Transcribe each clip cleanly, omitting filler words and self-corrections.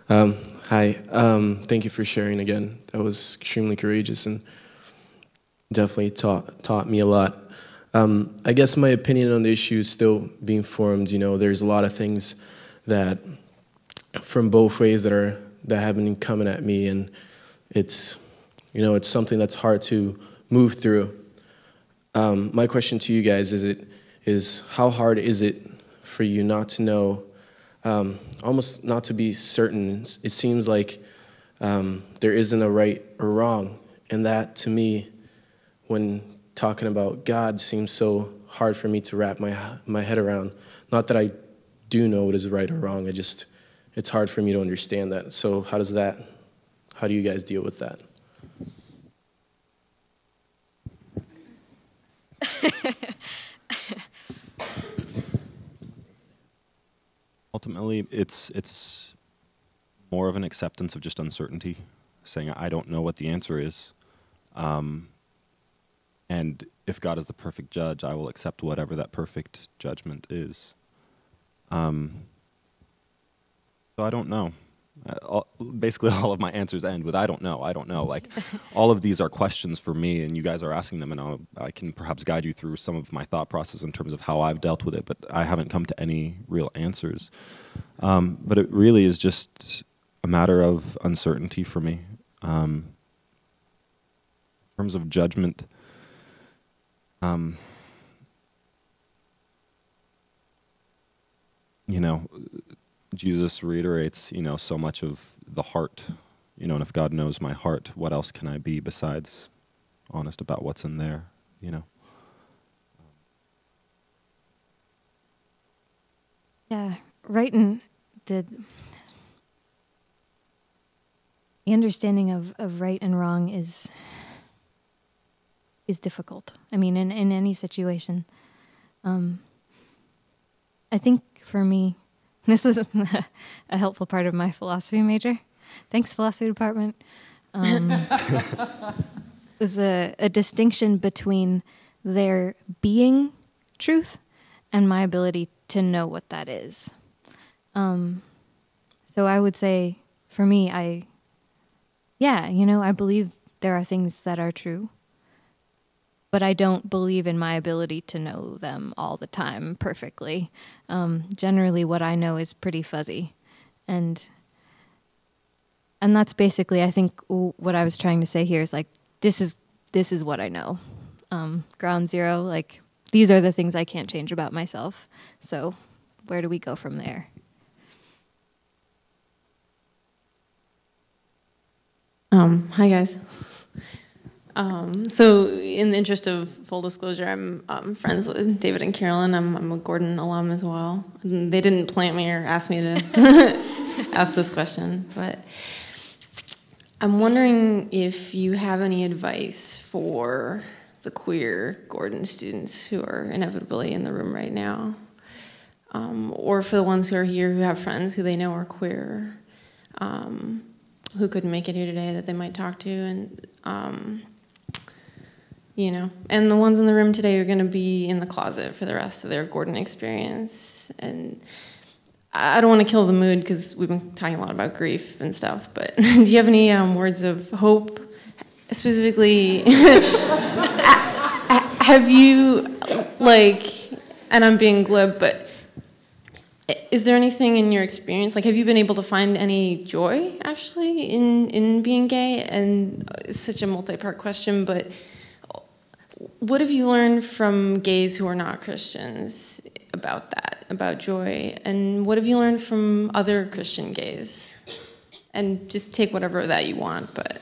Um, Hi. Thank you for sharing again. That was extremely courageous and definitely taught me a lot. I guess my opinion on the issue is still being formed. You know, there's a lot of things that from both ways that have been coming at me, and it's it's something that's hard to move through. My question to you guys is how hard is it for you not to know, almost not to be certain? It seems like there isn't a right or wrong, and that to me, when talking about God, seems so hard for me to wrap my head around. Not that I do know what is right or wrong. It's hard for me to understand that. So how do you guys deal with that? Ultimately, it's more of an acceptance of just uncertainty, saying I don't know what the answer is, and if God is the perfect judge, I will accept whatever that perfect judgment is. So I don't know. Basically, all of my answers end with I don't know. I don't know. Like, all of these are questions for me, and you guys are asking them, and I can perhaps guide you through some of my thought process in terms of how I've dealt with it, but I haven't come to any real answers. But it really is just a matter of uncertainty for me. In terms of judgment, you know, Jesus reiterates, so much of the heart, and if God knows my heart, what else can I be besides honest about what's in there? Yeah, right. And the understanding of right and wrong is difficult. I mean, in any situation. I think for me, this was a helpful part of my philosophy major. Thanks, philosophy department. Was a distinction between there being truth and my ability to know what that is. So I would say, for me, I believe there are things that are true, but I don't believe in my ability to know them all the time perfectly. Generally, what I know is pretty fuzzy, and that's basically, I think, what I was trying to say here is like this is what I know. Ground zero, like these are the things I can't change about myself. So where do we go from there? Hi guys. So in the interest of full disclosure, I'm friends with David and Carolyn. I'm a Gordon alum as well. They didn't plant me or ask me to ask this question, but I'm wondering if you have any advice for the queer Gordon students who are inevitably in the room right now, or for the ones who are here who have friends who they know are queer, who couldn't make it here today that they might talk to, and and the ones in the room today are going to be in the closet for the rest of their Gordon experience. And I don't want to kill the mood because we've been talking a lot about grief and stuff, but do you have any words of hope? Specifically, have you, and I'm being glib, but is there anything in your experience, have you been able to find any joy, actually, in being gay? And it's such a multi-part question, but what have you learned from gays who are not Christians about that, about joy? And what have you learned from other Christian gays? And just take whatever that you want, but...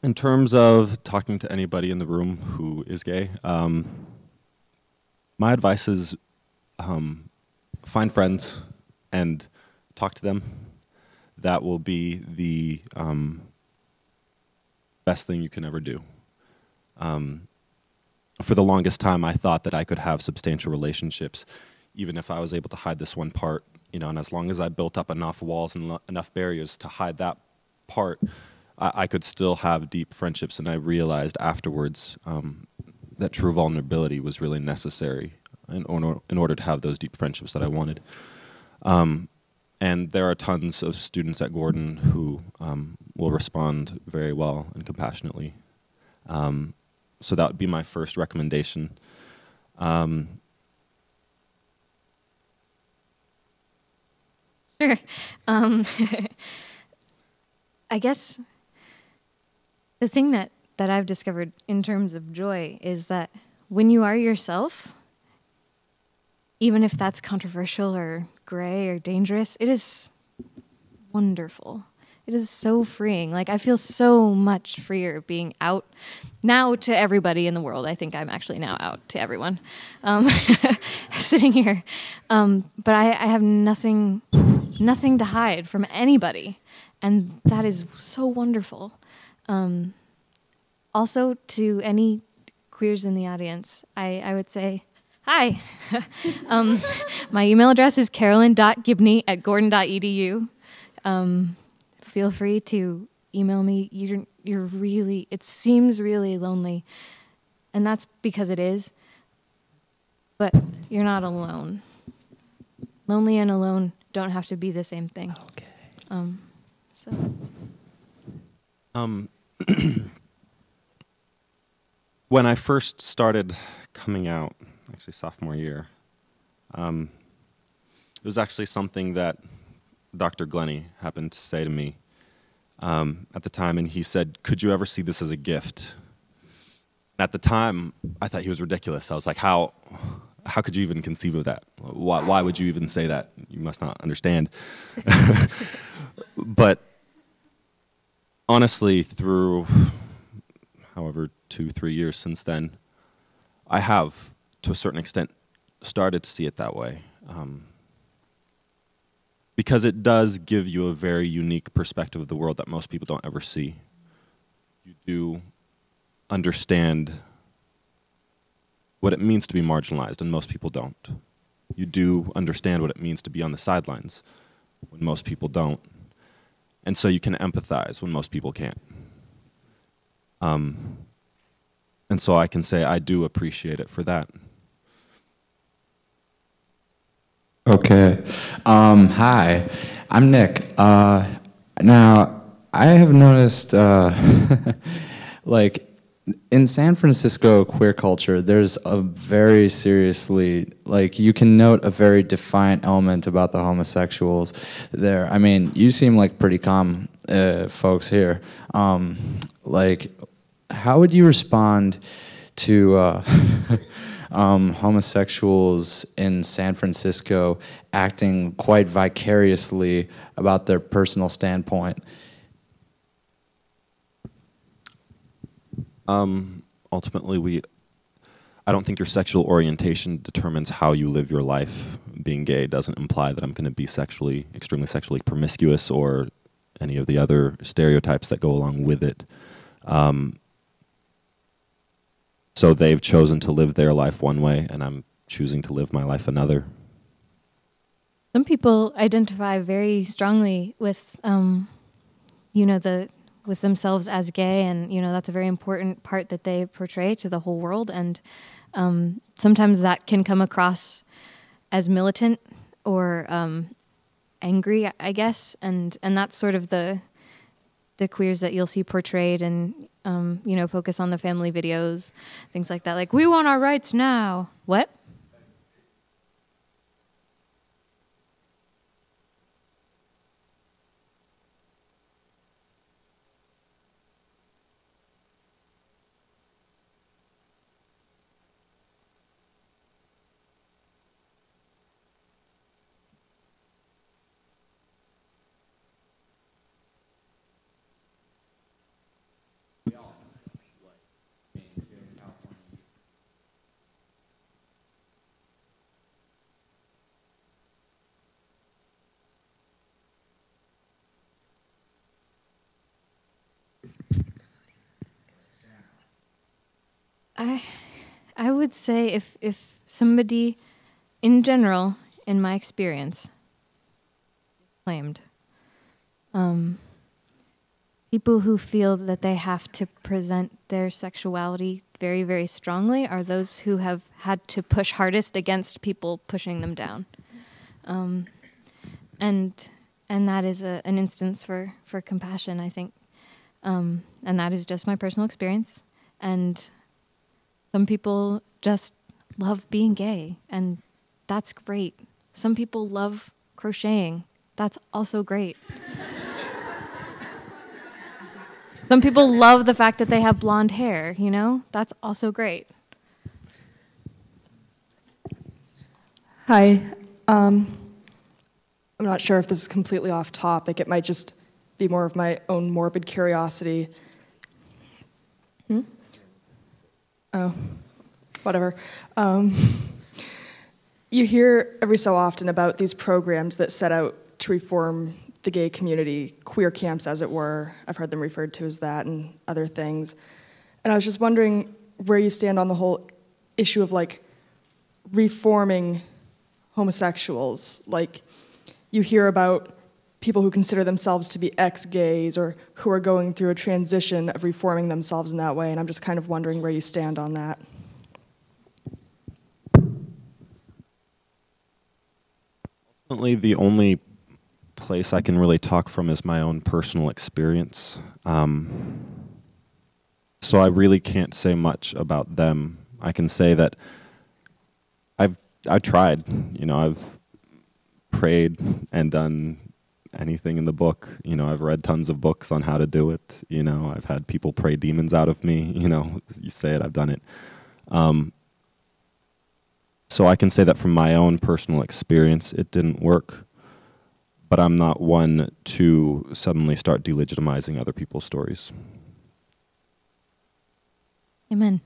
In terms of talking to anybody in the room who is gay, my advice is find friends and talk to them. That will be the best thing you can ever do. For the longest time, I thought that I could have substantial relationships, even if I was able to hide this one part, and as long as I built up enough walls and enough barriers to hide that part, I could still have deep friendships. And I realized afterwards that true vulnerability was really necessary in order to have those deep friendships that I wanted. And there are tons of students at Gordon who will respond very well and compassionately. So that would be my first recommendation. Sure. I guess the thing that I've discovered in terms of joy is that when you are yourself, even if that's controversial or gray or dangerous, it is wonderful. It is so freeing. Like, I feel so much freer being out now to everybody in the world. I think I'm actually now out to everyone sitting here. But I have nothing to hide from anybody. And that is so wonderful. Also, to any queers in the audience, I would say, hi. My email address is carolyn.gibney@gordon.edu. Feel free to email me. You're really, it seems really lonely, and that's because it is, but you're not alone. Lonely and alone don't have to be the same thing. Okay. So. When I first started coming out, actually sophomore year, it was actually something that Dr. Glennie happened to say to me at the time, and he said, "Could you ever see this as a gift?" At the time, I thought he was ridiculous. I was like, how could you even conceive of that? Why would you even say that? You must not understand. But honestly, through however 2-3 years since then, I have, to a certain extent, started to see it that way. Because it does give you a very unique perspective of the world that most people don't ever see. You do understand what it means to be marginalized, and most people don't. You do understand what it means to be on the sidelines, when most people don't. And so you can empathize when most people can't. And so I can say I do appreciate it for that. Okay. Hi, I'm Nick. Now, I have noticed, like, in San Francisco queer culture, there's a very seriously, like, you can note a very defiant element about the homosexuals there. I mean, you seem like pretty calm folks here. Like, how would you respond to homosexuals in San Francisco acting quite vicariously about their personal standpoint? Ultimately, I don't think your sexual orientation determines how you live your life. Being gay doesn't imply that I'm going to be extremely sexually promiscuous or any of the other stereotypes that go along with it. So they've chosen to live their life one way, and I'm choosing to live my life another. Some people identify very strongly with, with themselves as gay, and that's a very important part that they portray to the whole world. And sometimes that can come across as militant or angry, I guess. And that's sort of the queers that you'll see portrayed, and focus on the family videos, things like that. Like, we want our rights now. What? I would say if somebody, in general, in my experience, claimed, people who feel that they have to present their sexuality very, very strongly are those who have had to push hardest against people pushing them down. And that is an instance for compassion, I think. And that is just my personal experience. And some people just love being gay, and that's great. Some people love crocheting. That's also great. Some people love the fact that they have blonde hair, you know? That's also great. Hi. I'm not sure if this is completely off topic. It might just be more of my own morbid curiosity. Oh, whatever. You hear every so often about these programs that set out to reform the gay community, queer camps as it were. I've heard them referred to as that and other things. And I was just wondering where you stand on the whole issue of like reforming homosexuals. Like you hear about people who consider themselves to be ex-gays or who are going through a transition of reforming themselves in that way, and I'm just kind of wondering where you stand on that. Ultimately, the only place I can really talk from is my own personal experience. So I really can't say much about them. I can say that I've tried. You know, I've prayed and done anything in the book. You know, I've read tons of books on how to do it. You know, I've had people pray demons out of me. You know, you say it, I've done it. So I can say that from my own personal experience, it didn't work. But I'm not one to suddenly start delegitimizing other people's stories. Amen.